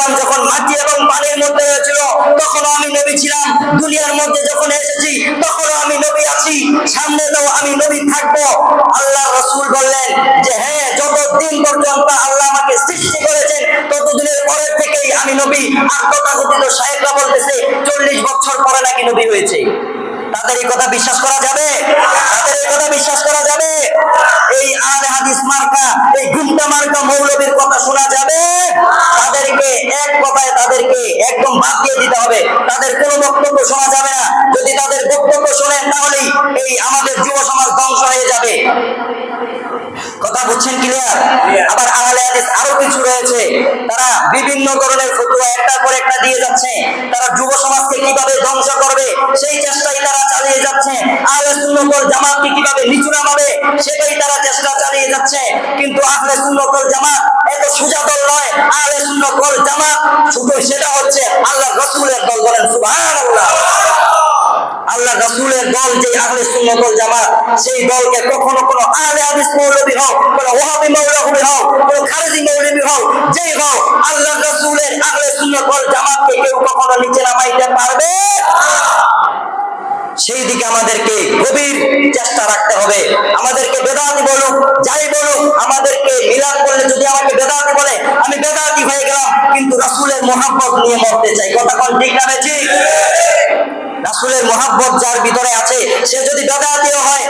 ইসলাম যখন মাটি এবং পানির মধ্যে হয়েছিল তখনও আমি নবী ছিলাম, দুনিয়ার মধ্যে যখন এসেছি তখনও আমি নবী আছি, সামনে তো আমি নবী থাকবো। আল্লাহ রাসূল বললেন যে হ্যাঁ, যতদিন পর্যন্ত আল্লাহ আমাকে সৃষ্টি করেছেন ততদিনের পরের থেকেই আমি নবী। আর তথাকথিত সাহেবরা বলতেছে 40 বছর পরে নাকি নবী হয়েছে। তাদের এই কথা বিশ্বাস করা যাবে? তাদের এই কথা বিশ্বাস করা যাবে? এই আহলে হাদিস মার্কা, এই গুন্ডা মার্কা মৌলবীর কথা শোনা যাবে? তাদেরকে এক কথায় তাদেরকে একদম বাদ দিয়ে দিতে হবে। তাদের কোনো বক্তব্য শোনা যাবে না। যদি তাদের বক্তব্য শোনেন তাহলেই এই আমাদের যুব সমাজ ধ্বংস হয়ে যাবে। কথা বুঝছেন? ক্লিয়ার? আবার আহলে হাদিস আরো কিছু রয়েছে, তারা বিভিন্ন ধরনের ফতোয়া একটার পর একটা দিয়ে যাচ্ছে। তারা যুব সমাজকে কিভাবে ধ্বংস করবে সেই চেষ্টাই তারা চালিয়ে যাচ্ছে। আহলে সুন্নাত ওয়াল জামাতকে কিভাবে নিচু নামাবে সেটাই তারা চেষ্টা চালিয়ে যাচ্ছে। কিন্তু আহলে সুন্নাত ওয়াল জামাত এত সোজা দল নয়। আহলে সুন্নাত ওয়াল জামাত শুধু সেটা হচ্ছে আল্লাহর রাসূলের দল। বলেন সুবহানাল্লাহ। আল্লাহ রাসূলের দল যে আহলে সুন্নাত ওয়াল জামাত, সেই দলকে কখনো কোনো আহলে হাদিস মৌলবী হোক, কোনো ওয়াহাবী মৌলবী হোক, কোনো খারেজি মৌলবী হোক, যেই হোক, আল্লাহ রাসূলের আহলে সুন্নাত ওয়াল জামাতকে কেউ কখনো নিচে নামাইতে পারবে সেই দিকে আমাদেরকে গভীর চেষ্টা রাখতে হবে। আমাদেরকে বেদাতি বলুক, যাই বলুক, আমাদেরকে মিলাদ করলে যদি আমাকে বেদাতি বলে আমি বেদাতি হয়ে গেলাম, কিন্তু রাসূলের মহব্বত নিয়ে মরতে চাই। কথা কোন ঠিক না ঠিক? রাসূলের মহব্বত যার ভিতরে আছে সে যদি বেদাতিও হয়